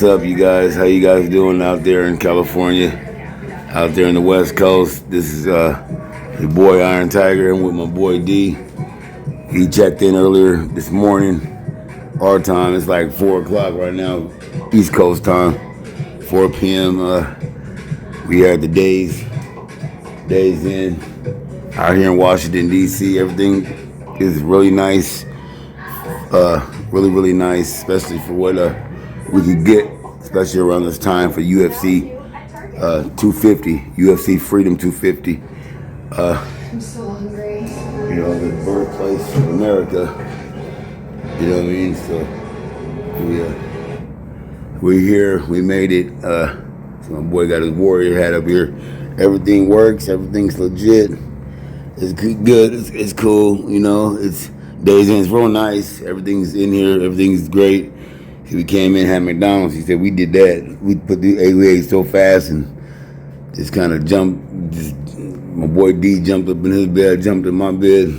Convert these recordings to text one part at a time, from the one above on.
What's up, you guys? How you guys doing out there in California? Out there in the West Coast? This is your boy Iron Tiger. I'm with my boy D. He checked in earlier this morning. Our time, it's like 4 o'clock right now, East Coast time. 4 p.m. We had the days in out here in Washington D.C. Everything is really nice, really nice, especially for what we could get, especially around this time for UFC 250, UFC Freedom 250. I'm so hungry. You know, the birthplace of America. You know what I mean? So we're here. We made it. So my boy got his warrior hat up here. Everything works. Everything's legit. It's good. It's cool. You know, it's days in. It's real nice. Everything's in here. Everything's great. We came in, had McDonald's. He said we did that. We ate so fast and just kind of jumped. My boy D jumped up in his bed, jumped in my bed.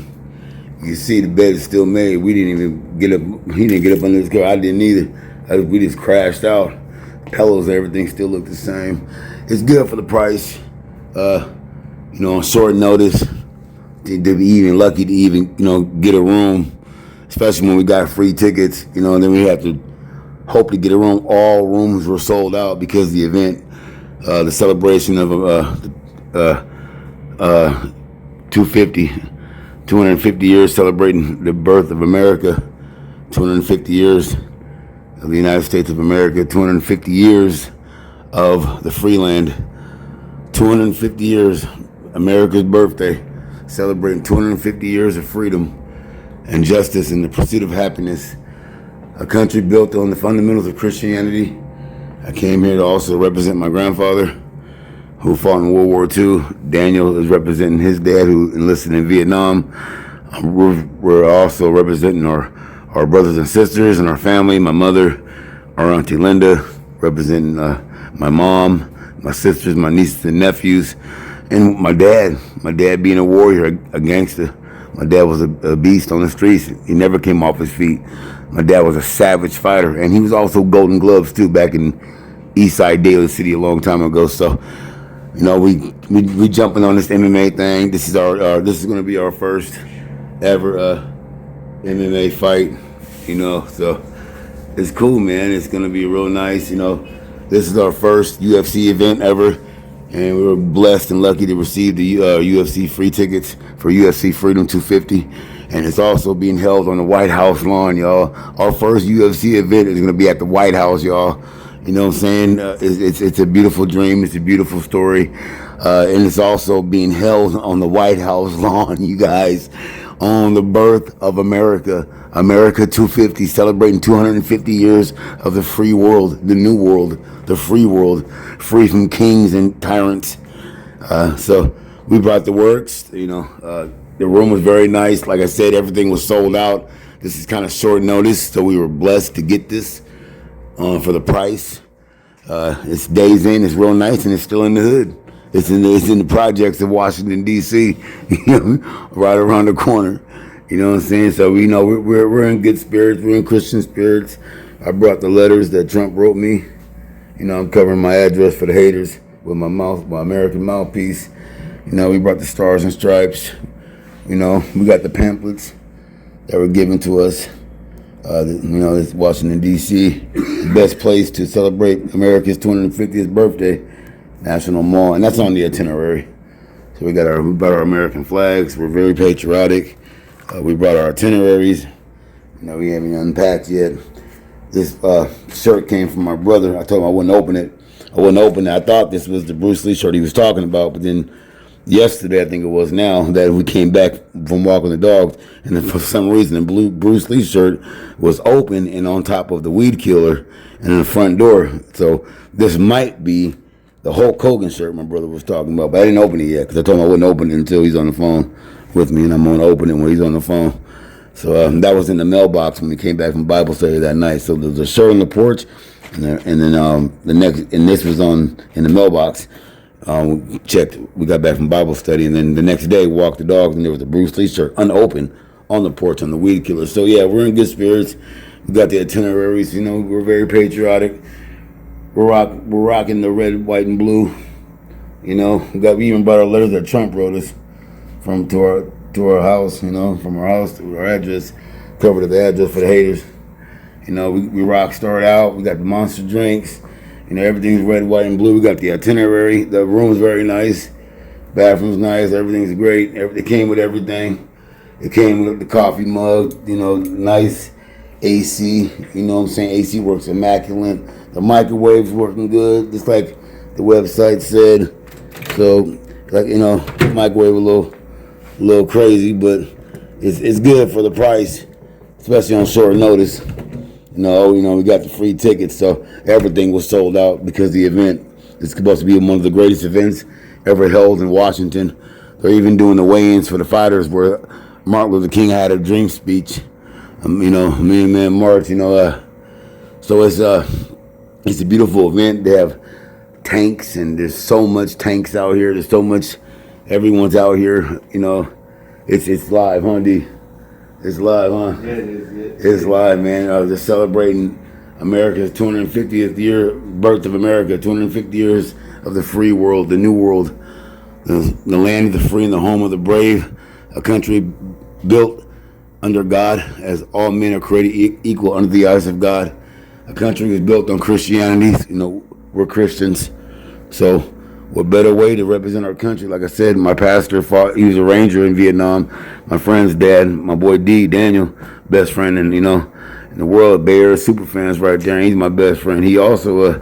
You see the bed is still made. We didn't even get up. He didn't get up under his car. I didn't either. We just crashed out. Pillows, everything still looked the same. It's good for the price. You know, on short notice. To be even lucky to even, you know, get a room, especially when we got free tickets. You know, and then we have to hope to get a room. All rooms were sold out because of the event, the celebration of 250 years celebrating the birth of America, 250 years of the United States of America, 250 years of the free land, 250 years, America's birthday, celebrating 250 years of freedom and justice and the pursuit of happiness. A country built on the fundamentals of Christianity. I came here to also represent my grandfather, who fought in World War II. Daniel is representing his dad, who enlisted in Vietnam. We're also representing our brothers and sisters and our family. My mother, our auntie Linda, representing my mom, my sisters, my nieces and nephews, and my dad. My dad being a warrior, a gangster. My dad was a beast on the streets. He never came off his feet. My dad was a savage fighter, and he was also Golden Gloves too, back in Eastside Daly City a long time ago. So, you know, we jumping on this MMA thing. This is this is gonna be our first ever MMA fight. You know, so it's cool, man. It's gonna be real nice. You know, this is our first UFC event ever, and we were blessed and lucky to receive the UFC free tickets for UFC Freedom 250. And it's also being held on the White House lawn, y'all. Our first UFC event is gonna be at the White House, y'all. You know what I'm saying? It's a beautiful dream. It's a beautiful story. And it's also being held on the White House lawn, you guys, on the birth of America. America 250, celebrating 250 years of the free world, the new world, the free world, free from kings and tyrants. So we brought the works, you know. The room was very nice. Like I said, everything was sold out. This is kind of short notice, so we were blessed to get this for the price. It's days in. It's real nice, and it's still in the hood. It's in the projects of Washington D.C. Right around the corner. You know what I'm saying? So we know we're in good spirits. We're in Christian spirits. I brought the letters that Trump wrote me. You know, I'm covering my address for the haters with my American mouthpiece. You know, we brought the stars and stripes. You know, we got the pamphlets that were given to us. You know, it's Washington, D.C., the best place to celebrate America's 250th birthday, National Mall, and that's on the itinerary. So we brought our American flags. We're very patriotic. We brought our itineraries. You know, we haven't unpacked yet. This shirt came from my brother. I told him I wouldn't open it. I thought this was the Bruce Lee shirt he was talking about, but then yesterday, I think it was now, that we came back from walking the dogs, and then for some reason, the blue Bruce Lee shirt was open and on top of the weed killer and in the front door. So this might be the Hulk Hogan shirt my brother was talking about, but I didn't open it yet because I told him I wouldn't open it until he's on the phone with me, and I'm going to open it when he's on the phone. So that was in the mailbox when we came back from Bible study that night. So there's a shirt on the porch, and then this was in the mailbox. We checked. We got back from Bible study, and then the next day walked the dogs, and there was a Bruce Lee shirt unopened on the porch on the weed killer. So yeah, we're in good spirits. We got the itineraries. You know, we're very patriotic. we're rocking the red, white, and blue. You know, we even brought our letters that Trump wrote us to our house. You know, from our house to our address, covered the address for the haters. You know, we rock start out. We got the monster drinks. You know, everything's red, white, and blue. We got the itinerary. The room's very nice. Bathroom's nice. Everything's great. It came with everything. It came with the coffee mug. You know, nice AC. You know what I'm saying? AC works immaculate. The microwave's working good, just like the website said. So, like, you know, microwave a little crazy, but it's good for the price, especially on short notice. You know, we got the free tickets, so everything was sold out because the event is supposed to be one of the greatest events ever held in Washington. They're even doing the weigh-ins for the fighters where Martin Luther King had a dream speech. You know, me and man March, you know, so it's a beautiful event. They have tanks, and there's so much tanks out here. There's so much, everyone's out here, you know. It's live, huh, D? It's live, huh? Yeah, it is. It's live, man. They're celebrating America's 250th year, birth of America, 250 years of the free world, the new world, the land of the free and the home of the brave, a country built under God, as all men are created equal under the eyes of God. A country is built on Christianity. You know, we're Christians. So what better way to represent our country? Like I said, my pastor he was a ranger in Vietnam. My friend's dad, my boy D, Daniel, best friend, and you know, in the world, Bears, super fans right there. And he's my best friend. He also,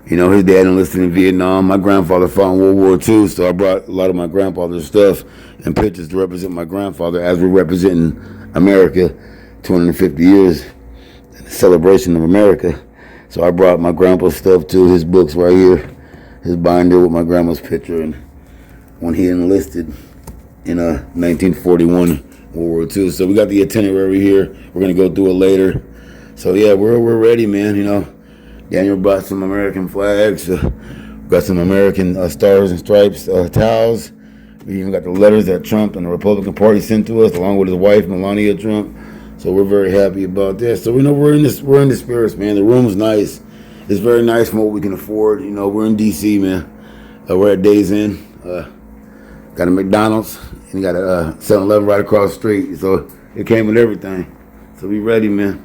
you know, his dad enlisted in Vietnam. My grandfather fought in World War II, so I brought a lot of my grandfather's stuff and pictures to represent my grandfather as we're representing America, 250 years, the celebration of America. So I brought my grandpa's stuff too, his books right here, his binder with my grandma's picture, and when he enlisted in 1941, World War II. So we got the itinerary here. We're gonna go through it later. So yeah, we're ready, man. You know, Daniel brought some American flags. Got some American stars and stripes towels. We even got the letters that Trump and the Republican Party sent to us, along with his wife Melania Trump. So we're very happy about that. So we know we're in the spirits, man. The room's nice. It's very nice from what we can afford. You know, we're in DC, man. We're at Days Inn. Got a McDonald's and got a 7-Eleven right across the street. So it came with everything. So we ready, man.